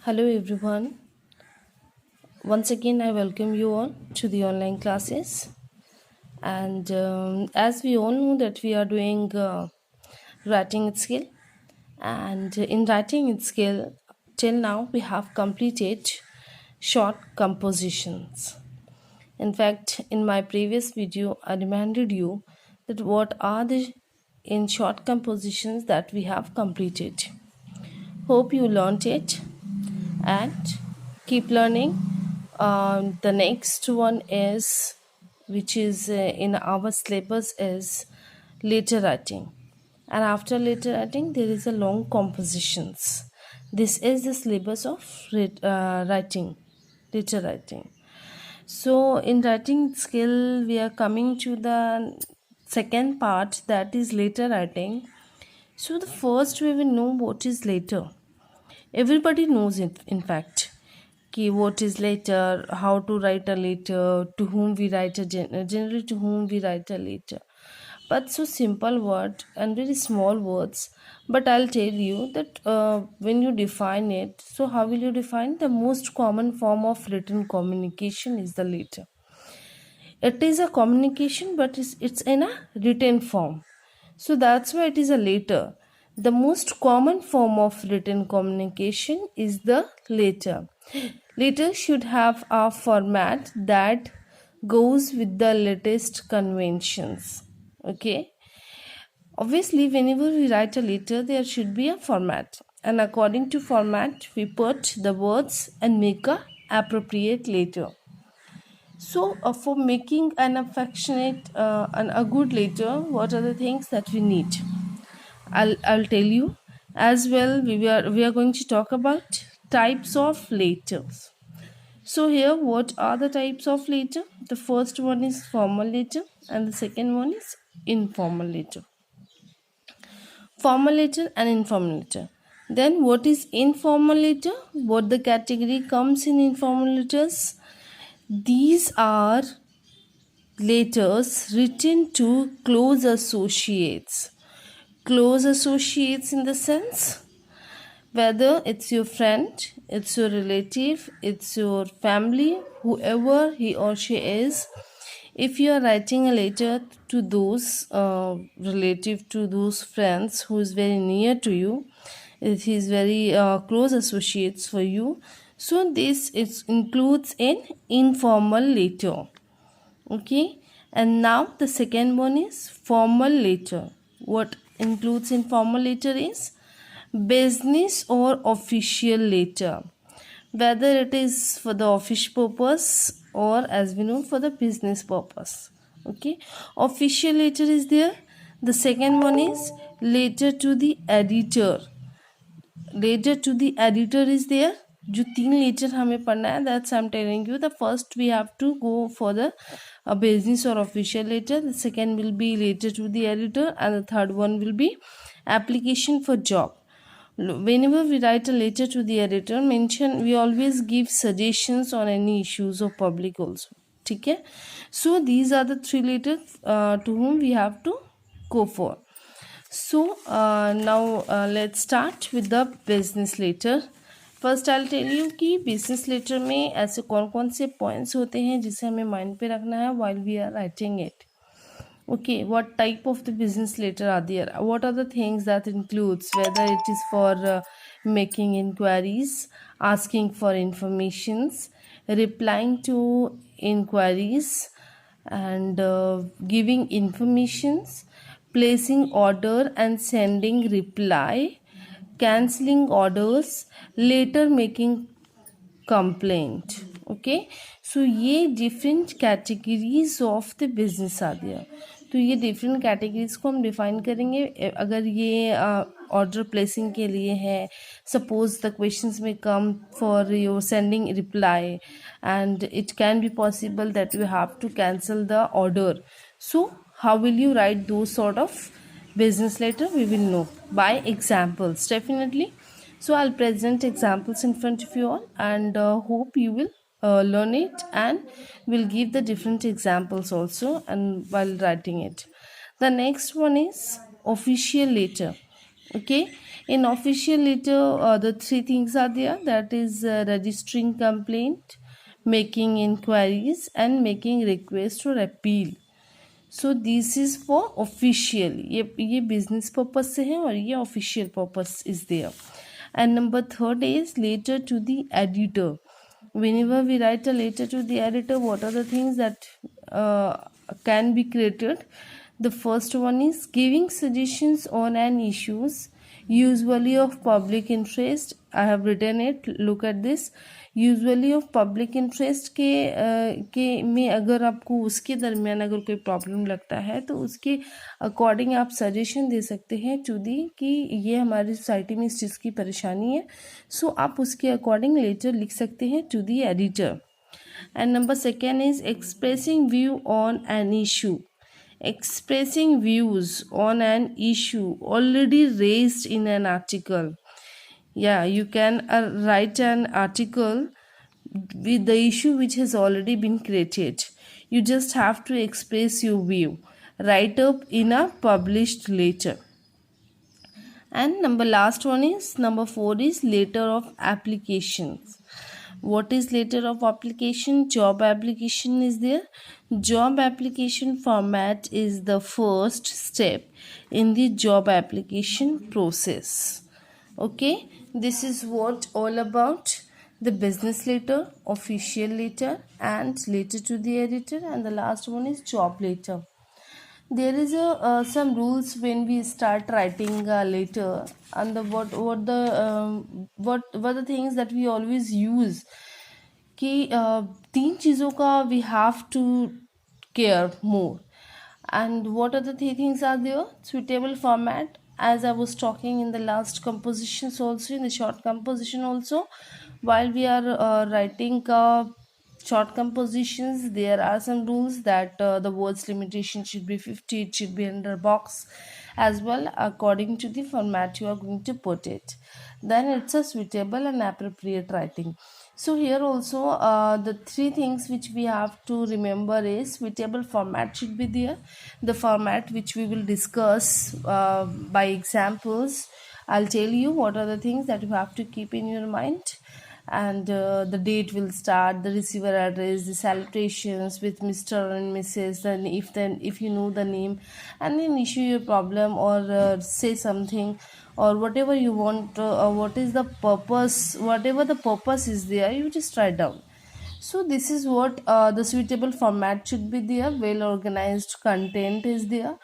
Hello everyone. Once again, I welcome you all to the online classes. And as we all know that we are doing writing skill, and in writing skill, till now we have completed short compositions. In fact, in my previous video, I reminded you that what are the in short compositions that we have completed. Hope you learned it and keep learning. The next one is, which is in our syllabus, is letter writing, and after letter writing there is a long compositions. This is the syllabus of writing, letter writing. So in writing skill we are coming to the second part, that is letter writing. So the first we will know what is letter. Everybody knows it, in fact, कि what is letter, how to write a letter, to whom we write a generally to whom we write a letter. But so simple word and very small words. But I'll tell you that when you define it, so how will you define? The most common form of written communication is the letter. It is a communication, but it's in a written form. So that's why it is a letter. The most common form of written communication is the letter. Letter should have a format that goes with the latest conventions. Okay. Obviously, whenever we write a letter, there should be a format. And according to format, we put the words and make a appropriate letter. So, for making an affectionate and a good letter, what are the things that we need? I'll tell you. As well, we are going to talk about types of letters. So here, what are the types of letter? The first one is formal letter, and the second one is informal letter. Formal letter and informal letter. Then, what is informal letter? What the category comes in informal letters? These are letters written to close associates. Close associates in the sense whether it's your friend, it's your relative, it's your family, whoever he or she is. If you are writing a letter to those relative, to those friends who is very near to you, it is very close associates for you. So this includes an informal letter. Okay, and now the second one is formal letter. What includes in formal letter is business or official letter, whether it is for the office purpose or, as we know, for the business purpose. Okay, official letter is there. The second one is letter to the editor. Letter to the editor is there. जो तीन letter हमें पढ़ना है, that's I'm telling you. The first we have to go for the business or official letter. The second will be letter to the editor, and the third one will be application for job. Whenever we write a letter to the editor, we always give suggestions on any issues of public also. Okay, so these are the three letters to whom we have to go for. So now let's start with the business letter. First I tell you कि business letter में ऐसे कौन कौन से points होते हैं जिसे हमें माइंड पे रखना है while we are writing it. Okay, what type of the business letter are there? What are the things that includes? Whether it is for making inquiries, asking for informations, replying to inquiries, and giving informations, placing order and sending reply, cancelling orders, later making complaint. Okay, so ये different categories of the business are there. तो ये different categories को हम define करेंगे. अगर ये order placing के लिए है, सपोज द क्वेश्चंस में come for your sending reply and it can be possible that you have to cancel the order. So how will you write those sort of business letter? We will know by examples, definitely. So I'll present examples in front of you all, and hope you will learn it, and will give the different examples also and while writing it. The next one is official letter. Okay, In official letter, the three things are there, that is registering complaint, making inquiries, and making request or appeal. So this is for official, ये business purpose से है और ये official purpose is there. And number third is letter to the editor. whenever we write a letter to the editor, what are the things that can be created? The first one is giving suggestions on an issues usually of public interest. I have written it, look at this. Usually of public interest के में अगर आपको उसके दरमियान अगर कोई problem लगता है तो उसके अकॉर्डिंग आप सजेशन दे सकते हैं टू दी कि ये हमारी सोसाइटी में इस चीज़ की परेशानी है. सो आप उसके अकॉर्डिंग लेटर लिख सकते हैं to the editor. And number second is expressing view on an issue. Expressing views on an issue already raised in an article. Yeah, you can write an article with the issue which has already been created. You just have to express your view. Write up in a published letter. And last one is number 4 is letter of applications. What is letter of application? Job application is there. Job application format is the first step in the job application process. Okay, this is what all about the business letter, official letter, and letter to the editor. And the last one is job letter. There is some rules when we start writing a letter, and what the things that we always use कि तीन चीज़ों का we have to care more. And what are the three things are there? Suitable format, as I was talking in the last compositions also, in the short composition also. While we are writing short compositions, there are some rules that the words limitation should be 50, it should be under box as well, according to the format you are going to put it. Then it's a suitable and appropriate writing. So here also the three things which we have to remember is suitable format should be there. The format which we will discuss by examples. I'll tell you what are the things that you have to keep in your mind. And the date will start, the receiver address, the salutations with Mr. and Mrs. Then if you know the name, and then issue your problem or say something or whatever you want, what is the purpose, whatever the purpose is there, you just write down. So this is what the suitable format should be there. Well organized content is there.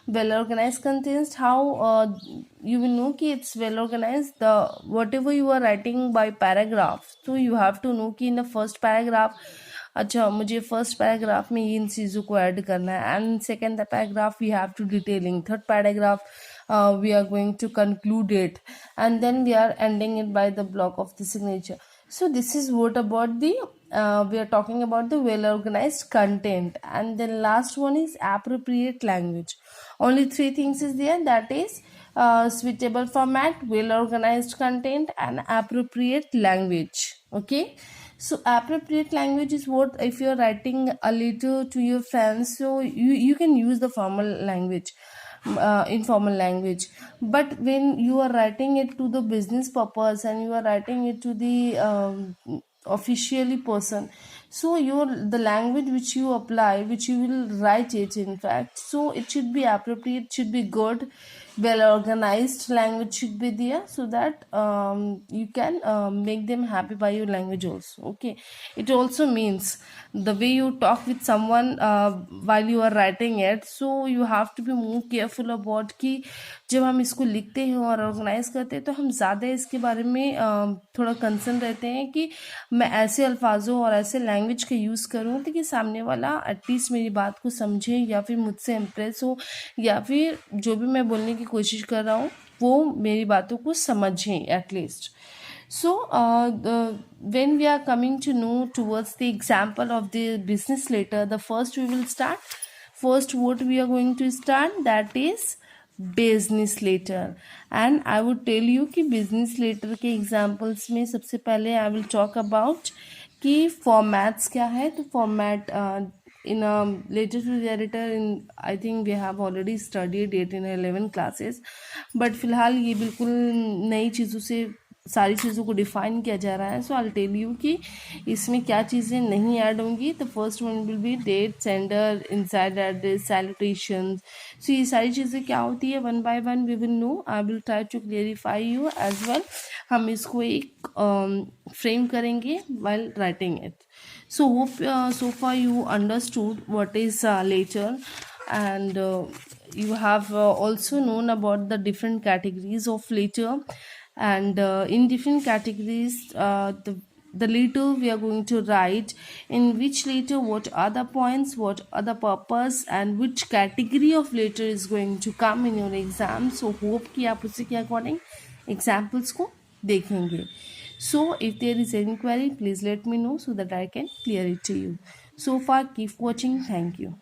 Well organized content, how you will know कि it's well organized. The whatever you are writing by paragraph, so you have to know कि in the first paragraph, अच्छा मुझे first paragraph में इन चीज़ों को add करना है, and second paragraph we have to detailing, third paragraph we are going to conclude it, and then we are ending it by the block of the signature. So this is what about the we are talking about the well organized content. And then last one is appropriate language. Only three things is there, that is suitable format, well organized content, and appropriate language. Okay, so appropriate language is what, if you are writing a letter to your friends, so you can use the formal language, informal language. But when you are writing it to the business purpose and you are writing it to the officially person, so the language which you apply, which you will write it, in fact, so it should be appropriate, should be good, well organized language should be there, so that you can make them happy by your language also. Okay, it also means the way you talk with someone while you are writing it, so you have to be more careful about कि जब हम इसको लिखते हैं और organise करते हैं तो हम ज़्यादा इसके बारे में थोड़ा कंसर्न रहते हैं कि मैं ऐसे अल्फाजों और ऐसे लैंग्वेज का यूज़ करूँ ताकि सामने वाला एटलीस्ट मेरी बात को समझे, या फिर मुझसे इम्प्रेस हो, या फिर जो भी मैं बोलने की कोशिश कर रहा हूँ वो मेरी बातों को समझें at least. So when we are coming to know towards the example of the business letter, the first we will start. First, what we are going to start, that is business letter. And I would tell you कि business letter के examples में सबसे पहले I will talk about कि formats क्या है. तो format in later to the editor in I think we have already studied it in 11 classes, but फिलहाल ये बिल्कुल नई चीज़ों से सारी चीज़ों को डिफाइन किया जा रहा है. सो आई टेल यू कि इसमें क्या चीज़ें नहीं ऐड होंगी. The first one will be date, sender, inside address, salutations. So ये सारी चीज़ें क्या होती है one by one we will know. I will try to clarify you as well. हम इसको एक फ्रेम करेंगे while writing it. So hope so far you understood what is later, and you have also known about the different categories of later, and in different categories the later we are going to write in which later what are the points, what are the purpose, and which category of later is going to come in your exam. So hope कि आप उसी के according examples को देखेंगे. So if there is any query, please let me know so that I can clear it to you. So far keep watching. Thank you.